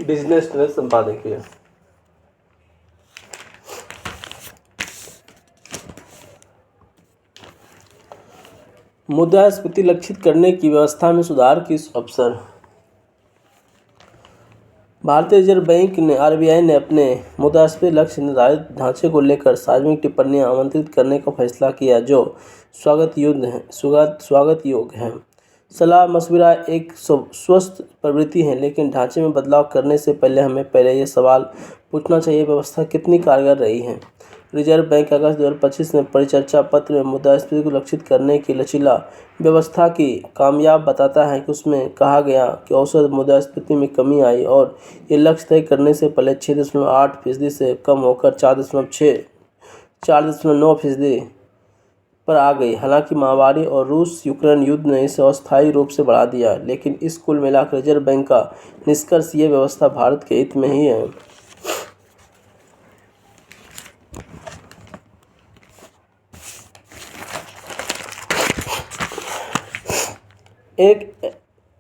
Business trend संपादकीय। मुद्रास्फीति लक्षित करने की व्यवस्था में सुधार की अवसर। भारतीय रिजर्व बैंक ने आरबीआई ने अपने मुद्रास्फीति लक्ष्य निर्धारित ढांचे को लेकर सार्वजनिक टिप्पणियां आमंत्रित करने का फैसला किया, जो स्वागत योग्य है। सलाह मशविरा एक स्वस्थ प्रवृत्ति है, लेकिन ढांचे में बदलाव करने से पहले यह सवाल पूछना चाहिए, व्यवस्था कितनी कारगर रही है। रिजर्व बैंक अगस्त 2025 में परिचर्चा पत्र में मुद्रास्फीति को लक्षित करने की लचीला व्यवस्था की कामयाब बताता है कि उसमें कहा गया कि औसत मुद्रास्फीति में कमी आई और ये लक्ष्य तय करने से पहले 6.8% से कम होकर 4.9% पर आ गई। हालांकि महामारी और रूस यूक्रेन युद्ध ने इसे अस्थायी रूप से बढ़ा दिया, लेकिन इस कुल मिलाकर रिजर्व बैंक का निष्कर्ष ये व्यवस्था भारत के हित में ही है। एक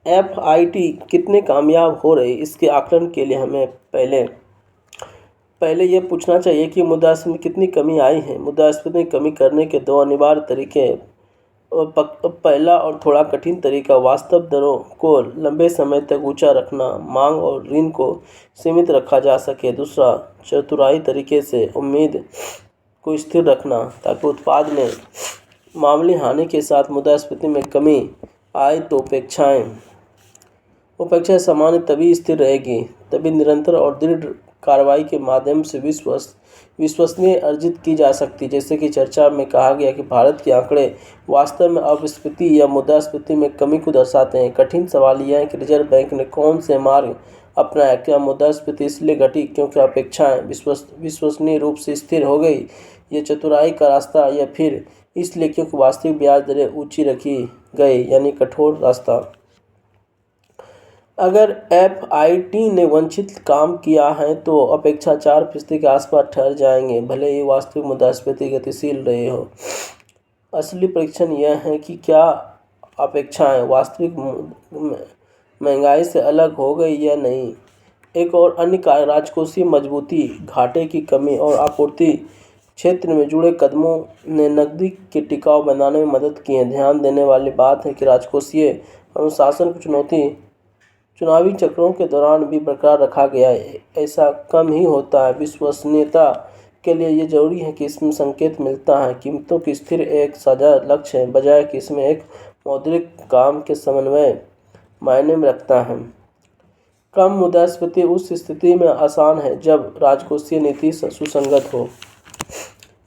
एफआईटी कितने कामयाब हो रही, इसके आकलन के लिए हमें पहले ये पूछना चाहिए कि मुद्रास्फीति में कितनी कमी आई है। मुद्रास्फीति में कमी करने के दो अनिवार्य तरीके। पहला और थोड़ा कठिन तरीका वास्तव दरों को लंबे समय तक ऊंचा रखना, मांग और ऋण को सीमित रखा जा सके। दूसरा चतुराई तरीके से उम्मीद को स्थिर रखना, ताकि उत्पाद में मामूली हानि के साथ मुद्रास्फीति में कमी आए तो उपेक्षा सामान्य तभी स्थिर रहेगी, तभी निरंतर और दृढ़ कार्रवाई के माध्यम से विश्वसनीय अर्जित की जा सकती। जैसे कि चर्चा में कहा गया कि भारत के आंकड़े वास्तव में अपस्फीति या मुद्रास्फीति में कमी को दर्शाते हैं। कठिन सवाल यह है कि रिजर्व बैंक ने कौन से मार्ग अपनाया। क्या मुद्रास्फीति इसलिए घटी क्योंकि अपेक्षाएं विश्वसनीय रूप से स्थिर हो गई, ये चतुराई का रास्ता, या फिर इसलिए क्योंकि वास्तविक ब्याज दरें ऊंची रखी गई, यानी कठोर रास्ता। अगर एफआईटी ने वांछित काम किया है तो अपेक्षा 4% के आसपास ठहर जाएंगे, भले ही वास्तविक मुद्रास्फीति गतिशील रहे हो। असली परीक्षण यह है कि क्या अपेक्षाएं वास्तविक महंगाई से अलग हो गई या नहीं। एक और अन्य कारण राजकोषीय मजबूती, घाटे की कमी और आपूर्ति क्षेत्र में जुड़े कदमों ने नकदी के टिकाऊ बनाने में मदद की है। ध्यान देने वाली बात है कि राजकोषीय अनुशासन को चुनावी चक्रों के दौरान भी बरकरार रखा गया है। ऐसा कम ही होता है। विश्वसनीयता के लिए ये जरूरी है कि इसमें संकेत मिलता है कीमतों की स्थिर एक साझा लक्ष्य है, बजाय कि इसमें एक मौद्रिक काम के समन्वय मायने में रखता है। कम मुद्रास्फीति उस स्थिति में आसान है जब राजकोषीय नीति सुसंगत हो।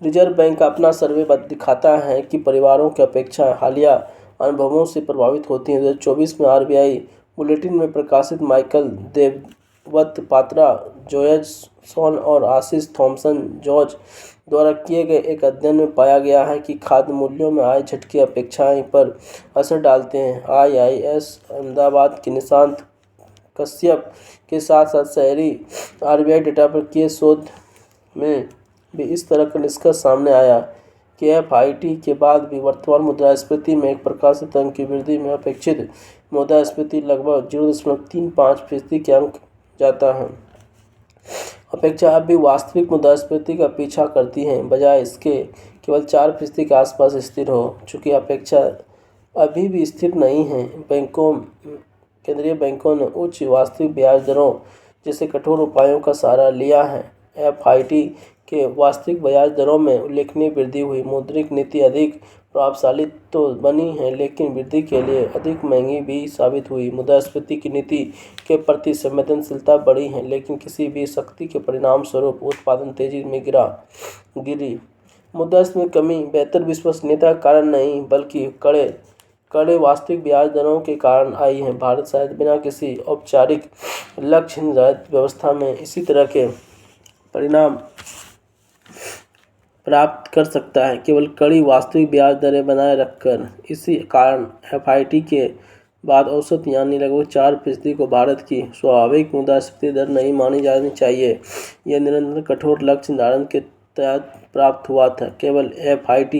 रिजर्व बैंक का अपना सर्वे दिखाता है कि परिवारों की अपेक्षा हालिया अनुभवों से प्रभावित होती हैं। 2024 में आरबीआई बुलेटिन में प्रकाशित माइकल देववत पात्रा, जॉर्ज सोन और आशीष थॉमसन जॉर्ज द्वारा किए गए एक अध्ययन में पाया गया है कि खाद्य मूल्यों में आए झटके अपेक्षाएं पर असर डालते हैं। आईआईएस अहमदाबाद के निशांत कश्यप के साथ साथ शहरी आरबीआई डेटा पर किए शोध में भी इस तरह का निष्कर्ष सामने आया कि एफआईटी के बाद भी वर्तमान मुद्रास्फीति में एक प्रकाशित अंक की वृद्धि में अपेक्षित मुद्रास्फीति लगभग 0.35% के अंक जाता है। अपेक्षा अब भी वास्तविक मुद्रास्फीति का पीछा करती है, बजाय इसके केवल 4% के आसपास स्थिर हो। चूँकि अपेक्षा अभी भी स्थिर नहीं है, केंद्रीय बैंकों ने उच्च वास्तविक ब्याज दरों जैसे कठोर उपायों का सहारा लिया है। एफआईटी के वास्तविक ब्याज दरों में उल्लेखनीय वृद्धि हुई। मौद्रिक नीति अधिक प्रभावशाली तो बनी है, लेकिन वृद्धि के लिए अधिक महंगी भी साबित हुई। मुद्रास्फीति की नीति के प्रति संवेदनशीलता बढ़ी है, लेकिन किसी भी सख्ती के परिणाम स्वरूप उत्पादन तेजी में गिरी। मुद्रास्फीति में कमी बेहतर विश्वसनीयता का कारण नहीं, बल्कि कड़े वास्तविक ब्याज दरों के कारण आई है। भारत शायद बिना किसी औपचारिक लक्ष्य निर्धारित व्यवस्था में इसी तरह के परिणाम प्राप्त कर सकता है, केवल कड़ी वास्तविक ब्याज दरें बनाए रखकर। इसी कारण एफआईटी के बाद औसत यानी लगभग 4% को भारत की स्वाभाविक मुद्रास्फीति दर नहीं मानी जानी चाहिए। यह निरंतर कठोर लक्ष्य निर्धारण के तहत प्राप्त हुआ था। केवल एफआईटी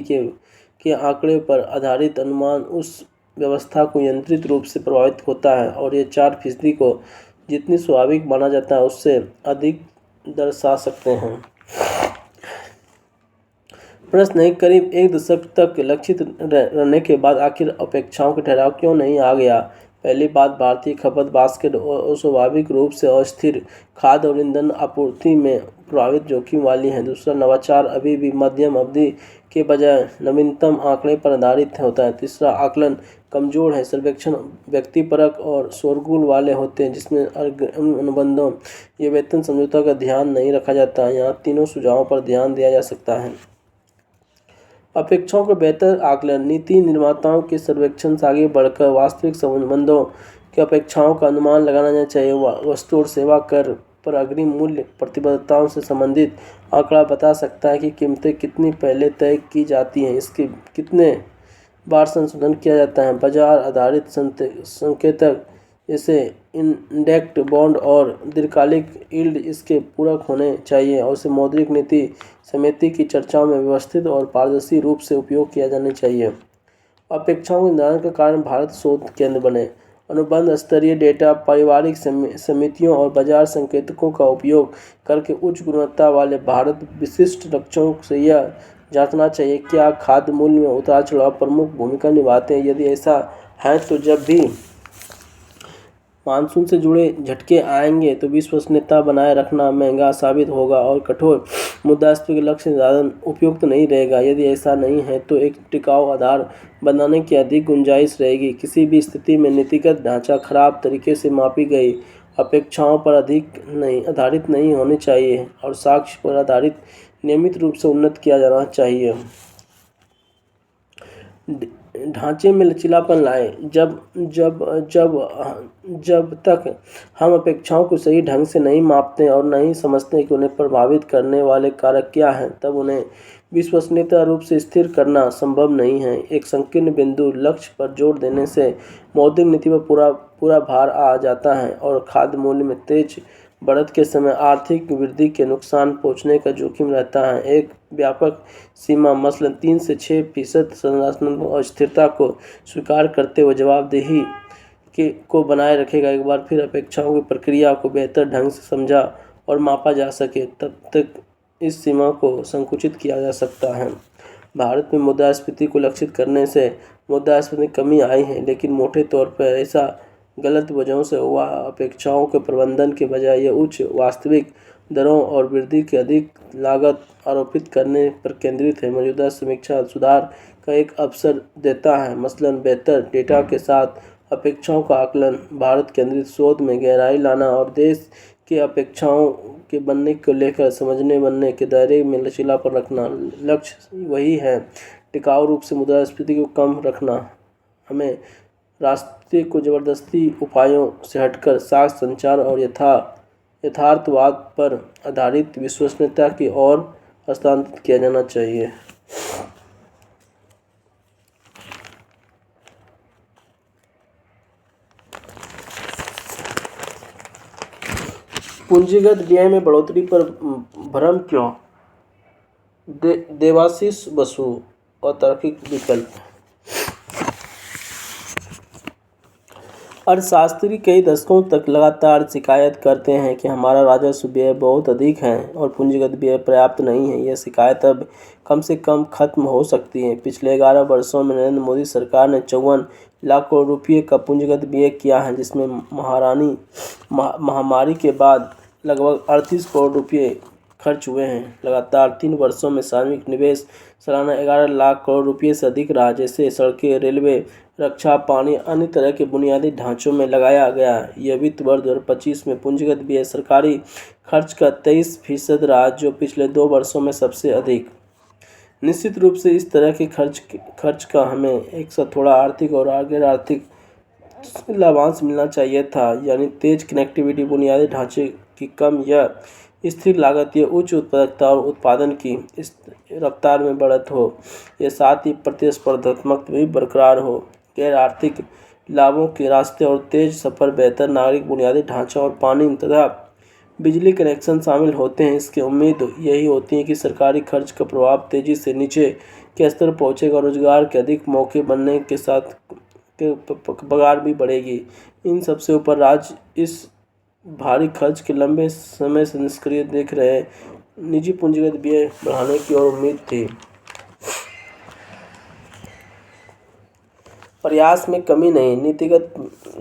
के आंकड़े पर आधारित अनुमान उस व्यवस्था को नियंत्रित रूप से प्रभावित होता है, और ये 4% को जितनी स्वाभाविक माना जाता है उससे अधिक दर्शा सकते हैं। प्रश्न है, करीब एक दशक तक लक्षित रहने के बाद आखिर अपेक्षाओं का ठहराव क्यों नहीं आ गया? पहली बात, भारतीय खपत बास्केट स्वाभाविक रूप से अस्थिर खाद्य और ईंधन आपूर्ति में प्रभावित जोखिम वाली है। दूसरा, नवाचार अभी भी मध्यम अवधि के बजाय नवीनतम आंकड़े पर आधारित होता है। तीसरा, आकलन कमजोर है, सर्वेक्षण व्यक्तिपरक और शोरगुल वाले होते हैं जिसमें अनुबंधों या वेतन समझौता का ध्यान नहीं रखा जाता। यहाँ तीनों सुझावों पर ध्यान दिया जा सकता है। अपेक्षाओं का बेहतर आकलन, नीति निर्माताओं के सर्वेक्षण से आगे बढ़कर वास्तविक संबंधों की अपेक्षाओं का अनुमान लगाना चाहिए। वस्तु और सेवा कर पर अग्रिम मूल्य प्रतिबद्धताओं से संबंधित आंकड़ा बता सकता है कि कीमतें कितनी पहले तय की जाती हैं, इसके कितने बार संशोधन किया जाता है। बाजार आधारित संकेतक जैसे इंडेक्स्ड बॉन्ड और दीर्घकालिक यील्ड इसके पूरक होने चाहिए और इसे मौद्रिक नीति समिति की चर्चाओं में व्यवस्थित और पारदर्शी रूप से उपयोग किया जाना चाहिए। अपेक्षाओं के निर्धारण का कारण भारत शोध केंद्र बने। अनुबंध स्तरीय डेटा, पारिवारिक समितियों और बाजार संकेतकों का उपयोग करके उच्च गुणवत्ता वाले भारत विशिष्ट लक्ष्यों से यह जांचना चाहिए क्या खाद्य मूल्य में उतार चढ़ाव प्रमुख भूमिका निभाते हैं। यदि ऐसा है तो जब भी मानसून से जुड़े झटके आएंगे तो विश्वसनीयता बनाए रखना महंगा साबित होगा और कठोर मुद्रास्फीति लक्ष्य निर्धारण उपयुक्त नहीं रहेगा। यदि ऐसा नहीं है तो एक टिकाऊ आधार बनाने की अधिक गुंजाइश रहेगी। किसी भी स्थिति में नीतिगत ढांचा खराब तरीके से मापी गई अपेक्षाओं पर आधारित नहीं होनी चाहिए और साक्ष्य पर आधारित नियमित रूप से उन्नत किया जाना चाहिए। ढांचे में लचीलापन लाएं। जब तक हम अपेक्षाओं को सही ढंग से नहीं मापते और नहीं समझते कि उन्हें प्रभावित करने वाले कारक क्या हैं, तब उन्हें विश्वसनीयता रूप से स्थिर करना संभव नहीं है। एक संकीर्ण बिंदु लक्ष्य पर जोर देने से मौद्रिक नीति पर पूरा भार आ जाता है और खाद्य मूल्य में तेज बढ़त के समय आर्थिक वृद्धि के नुकसान पहुंचने का जोखिम रहता है। एक व्यापक सीमा मसलन 3 से 6% संरचनात्मक अस्थिरता को स्वीकार करते हुए जवाबदेही को बनाए रखेगा। एक बार फिर अपेक्षाओं की प्रक्रिया को बेहतर ढंग से समझा और मापा जा सके तब तक इस सीमा को संकुचित किया जा सकता है। भारत में मुद्रास्फीति को लक्षित करने से मुद्रास्फीति में कमी आई है, लेकिन मोटे तौर पर ऐसा गलत वजहों से हुआ। अपेक्षाओं के प्रबंधन के बजाय यह उच्च वास्तविक दरों और वृद्धि की अधिक लागत आरोपित करने पर केंद्रित है। मौजूदा समीक्षा सुधार का एक अवसर देता है, मसलन बेहतर डेटा के साथ अपेक्षाओं का आकलन, भारत केंद्रित शोध में गहराई लाना और देश की अपेक्षाओं के बनने को लेकर बनने के दायरे में लचीलापन रखना। लक्ष्य वही है, टिकाऊ रूप से मुद्रास्फीति को कम रखना। हमें रास्ते को जबरदस्ती उपायों से हटकर साक्ष्य संचार और यथार्थवाद पर आधारित विश्वसनीयता की ओर हस्तांतरित किया जाना चाहिए। पूंजीगत व्यय में बढ़ोतरी पर भ्रम क्यों? देवाशीष बसु, अतार्किक विकल्प। अर्थशास्त्री कई दशकों तक लगातार शिकायत करते हैं कि हमारा राजस्व व्यय बहुत अधिक है और पूंजीगत व्यय पर्याप्त नहीं है। यह शिकायत अब कम से कम खत्म हो सकती है। पिछले 11 वर्षों में नरेंद्र मोदी सरकार ने 54 लाख करोड़ रुपये का पूंजीगत व्यय किया है, जिसमें महामारी के बाद लगभग 38 करोड़ रुपये खर्च हुए हैं। लगातार 3 वर्षों में सार्वजनिक निवेश सालाना 11 लाख करोड़ रुपये से अधिक रहा, जैसे सड़कें, रेलवे, रक्षा, पानी, अन्य तरह के बुनियादी ढांचों में लगाया गया। यह वित्त वर्ष 2025 में पूंजीगत व्यय सरकारी खर्च का 23% रहा, जो पिछले 2 वर्षों में सबसे अधिक। निश्चित रूप से इस तरह के खर्च का हमें एक साथ थोड़ा आर्थिक और गैर आर्थिक लाभांश मिलना चाहिए था, यानी तेज कनेक्टिविटी, बुनियादी ढांचे की कम या स्थिर लागत या उच्च उत्पादकता और उत्पादन की इस रफ्तार में बढ़त हो। यह साथ ही प्रतिस्पर्धात्मकता भी बरकरार हो। गैर आर्थिक लाभों के रास्ते और तेज सफर, बेहतर नागरिक बुनियादी ढांचा और पानी तथा बिजली कनेक्शन शामिल होते हैं। इसकी उम्मीद यही होती है कि सरकारी खर्च का प्रभाव तेजी से नीचे के स्तर पहुंचेगा, रोजगार के अधिक मौके बनने के साथ पगार भी बढ़ेगी। इन सबसे ऊपर राज्य इस भारी खर्च के लंबे समय से निष्क्रिय देख रहे निजी पूंजीगत व्यय बढ़ाने की और उम्मीद थी। प्रयास में कमी नहीं,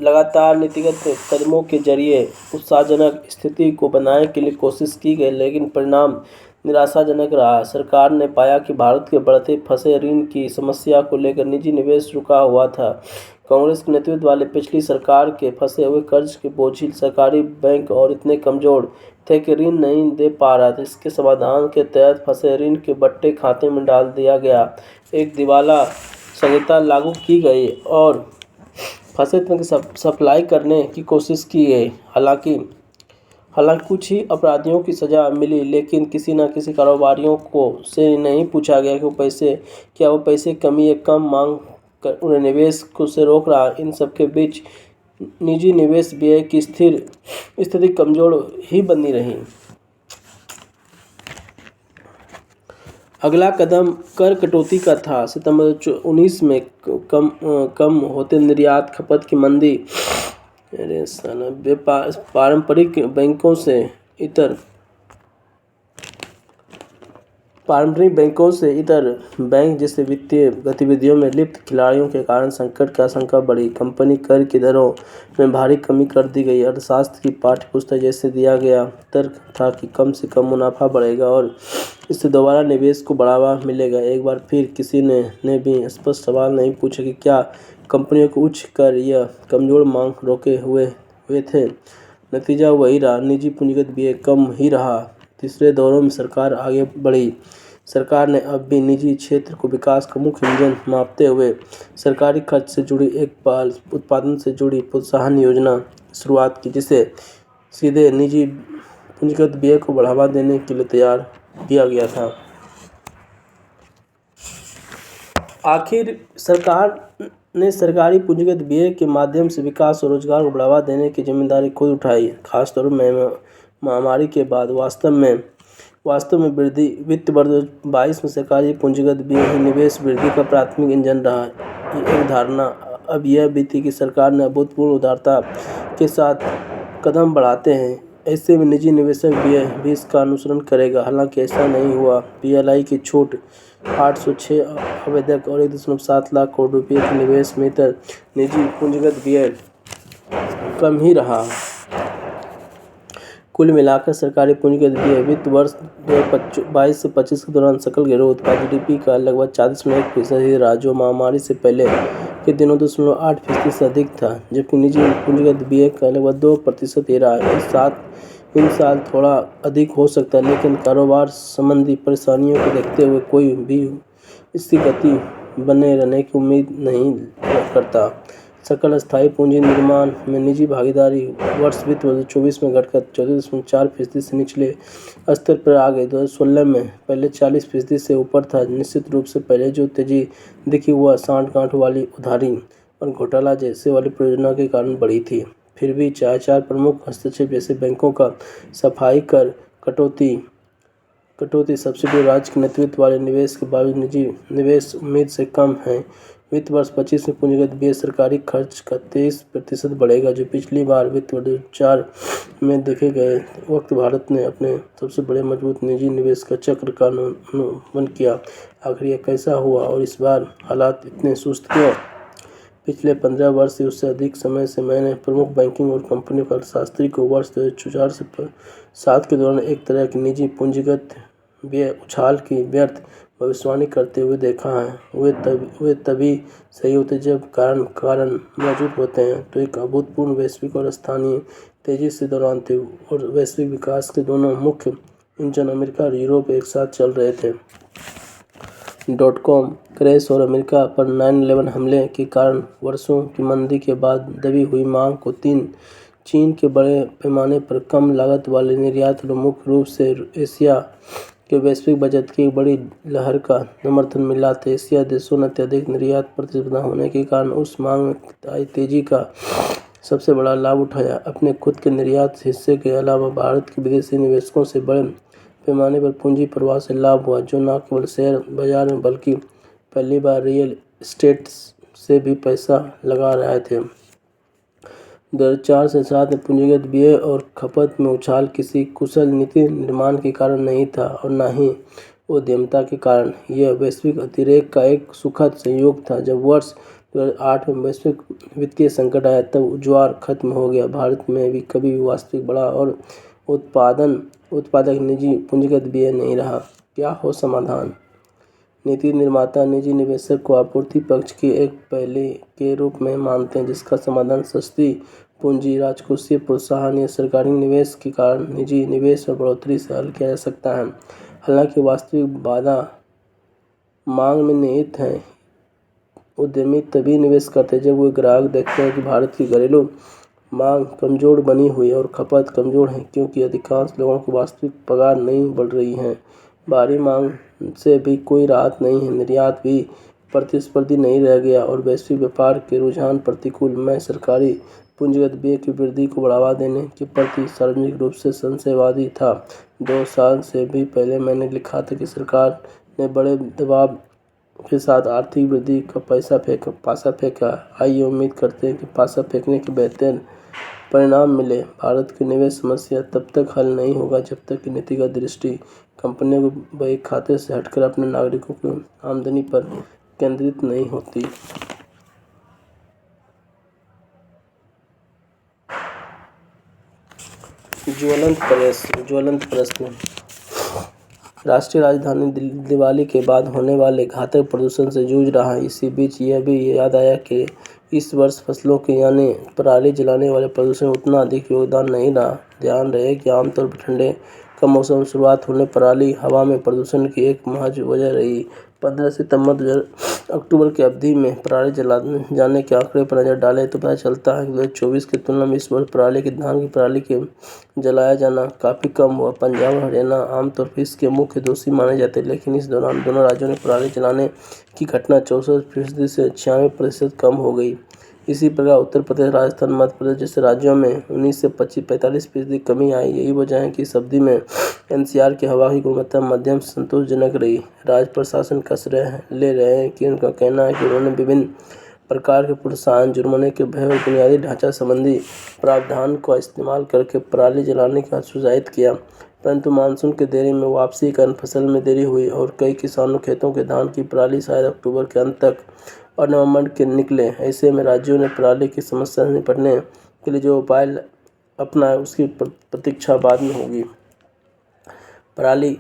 लगातार नीतिगत कदमों के जरिए उत्साहजनक स्थिति को बनाने के लिए कोशिश की गई, लेकिन परिणाम निराशाजनक रहा। सरकार ने पाया कि भारत के बढ़ते फंसे ऋण की समस्या को लेकर निजी निवेश रुका हुआ था। कांग्रेस के नेतृत्व वाले पिछली सरकार के फंसे हुए कर्ज के बोझिल सरकारी बैंक और इतने कमजोर थे कि ऋण नहीं दे पा रहा था। इसके समाधान के तहत फंसे ऋण के बट्टे खाते में डाल दिया गया, एक दिवाला संहिता लागू की गई और फंसे ऋण की सप्लाई करने की कोशिश की गई। हालांकि कुछ ही अपराधियों की सज़ा मिली, लेकिन किसी न किसी कारोबारियों को से नहीं पूछा गया कि वो पैसे कमी या कम मांग कर उन्हें निवेश को से रोक रहा। इन सबके बीच निजी निवेश व्यय की स्थिति कमजोर ही बनी रही। अगला कदम कर कटौती का था। सितंबर 19 में कम होते निर्यात, खपत की मंदी, पारंपरिक बैंकों से इतर बैंक जैसे वित्तीय गतिविधियों में लिप्त खिलाड़ियों के कारण संकट की आशंका बढ़ी। कंपनी कर की दरों में भारी कमी कर दी गई। अर्थशास्त्र की पाठ्यपुस्तक जैसे दिया गया तर्क था कि कम से कम मुनाफा बढ़ेगा और इससे दोबारा निवेश को बढ़ावा मिलेगा। एक बार फिर किसी ने भी स्पष्ट सवाल नहीं पूछा कि क्या कंपनियों को उच्च कर या कमजोर मांग रोके हुए थे। नतीजा वही रहा, निजी पूंजीगत व्यय कम ही रहा। तीसरे दौर में सरकार आगे बढ़ी। सरकार ने अब भी निजी क्षेत्र को विकास का मुख्य इंजन मानते हुए सरकारी खर्च से जुड़ी एक उत्पादन से जुड़ी प्रोत्साहन योजना शुरुआत की, जिसे सीधे निजी पूंजीगत व्यय को बढ़ावा देने के लिए तैयार किया गया था। आखिर सरकार ने सरकारी पूंजीगत व्यय के माध्यम से विकास और रोजगार को बढ़ावा देने की जिम्मेदारी खुद उठाई। खासतौर में महामारी के बाद वास्तव में वित्त वर्ष 2022 में सरकारी पूंजीगत व्यय ही निवेश वृद्धि का प्राथमिक इंजन रहा। एक धारणा अब यह भी थी कि सरकार ने अभूतपूर्व उदारता के साथ कदम बढ़ाते हैं, ऐसे में निजी निवेशक भी इसका अनुसरण करेगा। हालांकि ऐसा नहीं हुआ। पीएलआई की छूट, 806 आवेदक और 1.7 लाख करोड़ रुपये के निवेश में इतर निजी पूंजीगत व्यय कम ही रहा। कुल मिलाकर सरकारी पूंजीगत व्यय वित्त वर्ष 2022 से 25 के दौरान सकल घरेलू उत्पाद जीडीपी का लगभग 40.1% ही रहा, जो महामारी से पहले के दिनों 2.8% से अधिक था, जबकि निजी पूंजीगत व्यय का लगभग 2% ही रहा। इन साल थोड़ा अधिक हो सकता है, लेकिन कारोबार संबंधी परेशानियों को देखते हुए कोई भी इसकी गति बने रहने की उम्मीद नहीं करता। सकल स्थायी पूंजी निर्माण में निजी भागीदारी वर्ष वित्त वर्ष 24 में घटकर 14.4% से निचले स्तर पर आ गई। 2016 में पहले 40% से ऊपर था। निश्चित रूप से पहले जो तेजी दिखी वह सांठ-गांठ वाली उधारी और घोटाला जैसे वाली परियोजना के कारण बढ़ी थी। फिर भी चार प्रमुख हस्तक्षेप जैसे बैंकों का सफाई कर, कटौती, सब्सिडी और राज्य के नेतृत्व वाले निवेश के बावजूद निजी निवेश उम्मीद से कम है। वित्त वर्ष 25 में पूंजीगत व्यय सरकारी खर्च का 23% बढ़ेगा, जो पिछली बार वित्त वर्ष 2004 में देखे गए वक्त भारत ने अपने सबसे बड़े मजबूत निजी निवेश का चक्र का अनुगमन किया। आखिर यह कैसा हुआ और इस बार हालात इतने सुस्त क्यों? पिछले 15 वर्ष से उससे अधिक समय से मैंने प्रमुख बैंकिंग और कंपनियों के अर्थशास्त्री को वर्ष 2004 से 7 के दौरान एक तरह की निजी पूंजीगत व्यय उछाल की व्यर्थ भविष्यवाणी करते हुए देखा है। वे तभी सही होते जब कारण मौजूद होते हैं। तो एक अभूतपूर्व वैश्विक और स्थानीय तेजी से दौरान थे और वैश्विक विकास के दोनों मुख्य इंजन अमेरिका और यूरोप एक साथ चल रहे थे। .com क्रैश और अमेरिका पर 9/11 हमले के कारण वर्षों की मंदी के बाद दबी हुई मांग को चीन के बड़े पैमाने पर कम लागत वाले निर्यात और मुख्य रूप से एशिया के वैश्विक बजट की एक बड़ी लहर का समर्थन मिला था। एशिया देशों ने अत्यधिक निर्यात प्रतिस्पर्धा होने के कारण उस मांग में आई तेजी का सबसे बड़ा लाभ उठाया। अपने खुद के निर्यात हिस्से के अलावा भारत के विदेशी निवेशकों से बड़े पैमाने पर पूंजी प्रवाह से लाभ हुआ, जो न केवल शेयर बाजार में बल्कि पहली बार रियल एस्टेट से भी पैसा लगा रहे थे। 2004 से 7 में पूंजीगत व्यय और खपत में उछाल किसी कुशल नीति निर्माण के कारण नहीं था और न ही उद्यमिता के कारण। यह वैश्विक अतिरेक का एक सुखद संयोग था। जब वर्ष 2008 में वैश्विक वित्तीय संकट आया तब जुआर खत्म हो गया। भारत में भी कभी भी वास्तविक बड़ा और उत्पादक निजी पूंजीगत व्यय नहीं रहा। क्या हो समाधान? नीति निर्माता निजी निवेशक को आपूर्ति पक्ष की एक पहले के रूप में मानते हैं, जिसका समाधान सस्ती पूंजी, राजकोषीय प्रोत्साहन या सरकारी निवेश के कारण निजी निवेश और बढ़ोतरी से हल किया जा सकता है। हालांकि वास्तविक बाधा मांग में निहित है। उद्यमी तभी निवेश करते हैं जब वे ग्राहक देखते हैं कि भारत की घरेलू मांग कमजोर बनी हुई और खपत कमजोर है, क्योंकि अधिकांश लोगों की वास्तविक पगार नहीं बढ़ रही है। बाहरी मांग से भी कोई राहत नहीं है। निर्यात भी प्रतिस्पर्धी नहीं रह गया और वैश्विक व्यापार के रुझान प्रतिकूल। मैं सरकारी पूंजीगत व्यय की वृद्धि को बढ़ावा देने के प्रति सार्वजनिक रूप से संशयवादी था। 2 साल से भी पहले मैंने लिखा था कि सरकार ने बड़े दबाव के साथ आर्थिक वृद्धि का पासा फेंका। आइए उम्मीद करते हैं कि पासा फेंकने के बेहतर परिणाम मिले। भारत की निवेश समस्या तब तक हल नहीं होगा जब तक कि नीतिगत दृष्टि कंपनियों के बही खाते से हटकर अपने नागरिकों की आमदनी पर केंद्रित नहीं होती। ज्वलंत प्रश्न। राष्ट्रीय राजधानी दिवाली के बाद होने वाले घातक प्रदूषण से जूझ रहा है। इसी बीच यह भी याद आया कि इस वर्ष फसलों के यानी पराली जलाने वाले प्रदूषण में उतना अधिक योगदान नहीं रहा। ध्यान रहे कि आमतौर पर ठंडे का मौसम शुरुआत होने पराली हवा में प्रदूषण की एक महज वजह रही। 15 सितंबर अक्टूबर की अवधि में पराली जलाने जाने के आंकड़े पर नजर डालें तो पता चलता है कि 2024 की तुलना में इस वर्ष पराली की धान की पराली के जलाया जाना काफ़ी कम हुआ। पंजाब और हरियाणा आमतौर पर इसके मुख्य दोषी माने जाते हैं, लेकिन इस दौरान दोनों राज्यों में पराली जलाने की घटना 64% से 96% कम हो गई। इसी प्रकार उत्तर प्रदेश, राजस्थान, मध्य प्रदेश जैसे राज्यों में 19 से 45% कमी आई। यही वजह है कि इस अवधि में एनसीआर की हवा की गुणवत्ता मध्यम से संतोषजनक रही। राज्य प्रशासन का श्रेय ले रहे हैं कि उनका कहना है कि उन्होंने विभिन्न प्रकार के प्रोत्साहन, जुर्माने के भय और बुनियादी ढांचा संबंधी प्रावधान का इस्तेमाल करके पराली जलाने का उत्साहित किया, परंतु मानसून के देरी में वापसी के कारण फसल में देरी हुई और कई किसानों खेतों के धान की पराली शायद अक्टूबर के अंत तक और नवंबर के निकले। ऐसे में राज्यों ने पराली की समस्या से निपटने के लिए जो उपाय अपनाए उसकी प्रतीक्षा बाद में होगी। पराली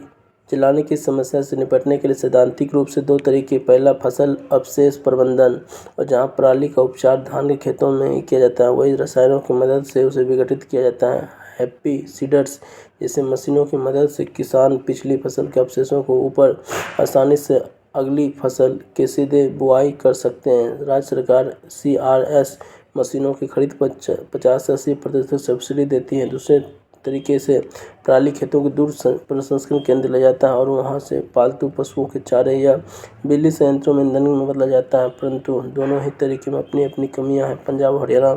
जलाने की समस्या से निपटने के लिए सैद्धांतिक रूप से 2 तरीके। पहला, फसल अवशेष प्रबंधन, और जहां पराली का उपचार धान के खेतों में ही किया जाता है, वही रसायनों की मदद से उसे विघटित किया जाता है। हैप्पी सीडर्स जैसे मशीनों की मदद से किसान पिछली फसल के अवशेषों को ऊपर आसानी से अगली फसल के सीधे बुआई कर सकते हैं। राज्य सरकार CRS मशीनों की खरीद पर 50 से 80% सब्सिडी देती है। दूसरे तरीके से पराली खेतों के दूर प्रसंस्करण केंद्र ले जाता है और वहां से पालतू पशुओं के चारे या बिजली संयंत्रों में ईंधन में बदला जाता है, परंतु दोनों ही तरीके में अपनी अपनी कमियां हैं। पंजाब और हरियाणा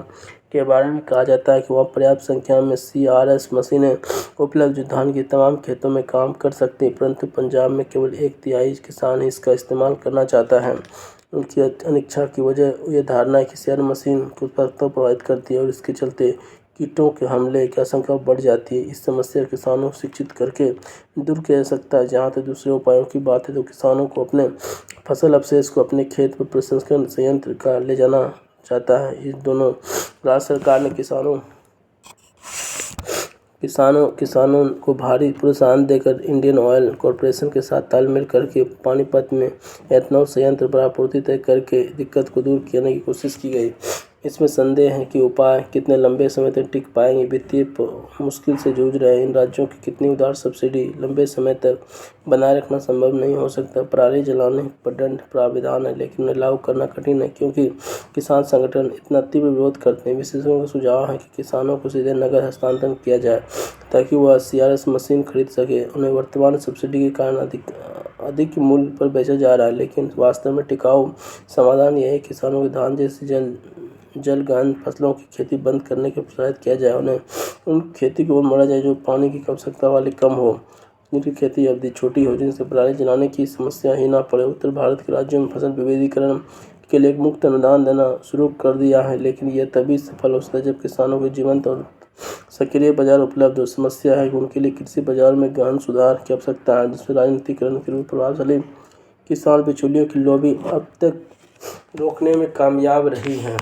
के बारे में कहा जाता है कि वहाँ पर्याप्त संख्या में CRS मशीनें उपलब्ध जो धान के तमाम खेतों में काम कर सकती हैं, परंतु पंजाब में केवल 1/3 किसान ही इसका इस्तेमाल करना चाहता है। उनकी अनिच्छा की वजह यह धारणा है कि CRS मशीन की उत्पादकता प्रभावित करती है और इसके चलते कीटों के हमले की आशंका बढ़ जाती है। इस समस्या किसानों को शिक्षित करके दूर किया जा सकता है। जहाँ तक दूसरे उपायों की बात है तो किसानों को अपने फसल अवशेष को अपने खेत पर प्रसंस्करण संयंत्र का ले जाना चाहता है। इस दोनों राज्य सरकार ने किसानों को भारी प्रोत्साहन देकर इंडियन ऑयल कॉरपोरेशन के साथ तालमेल करके पानीपत में एथेनॉल संयंत्र पर आपूर्ति तय करके दिक्कत को दूर करने की कोशिश की गई। इसमें संदेह है कि उपाय कितने लंबे समय तक टिक पाएंगे। वित्तीय मुश्किल से जूझ रहे इन राज्यों की कितनी उदार सब्सिडी लंबे समय तक बनाए रखना संभव नहीं हो सकता। पराली जलाने पर दंड प्राविधान है, लेकिन उन्हें लागू करना कठिन है क्योंकि किसान संगठन इतना तीव्र विरोध करते हैं। विशेषज्ञों का सुझाव है कि किसानों को सीधे नगद हस्तांतरण किया जाए ताकि वह CRS मशीन खरीद सके। उन्हें वर्तमान सब्सिडी के कारण अधिक मूल्य पर बेचा जा रहा है, लेकिन वास्तव में टिकाऊ समाधान यह है कि किसानों के धान जैसी जलगहन फसलों की खेती बंद करने के प्रोत्साहित किया जाए। उन्हें उन खेती को मोड़ा जाए जो पानी की आवश्यकता वाली कम हो, जिनकी खेती अवधि छोटी हो, जिनसे पराली जलाने की समस्या ही ना पड़े। उत्तर भारत के राज्यों में फसल विविधीकरण के लिए एक मुफ्त अनुदान देना शुरू कर दिया है, लेकिन यह तभी सफल हो सकता है जब किसानों को जीवंत और सक्रिय बाजार उपलब्ध हो। समस्या है कि उनके लिए कृषि बाजार में गहन सुधार की आवश्यकता है, जिसमें राजनीतिकरण के रूप प्रभावशाली किसान बिचौलियों की लॉबी अब तक रोकने में कामयाब रही है।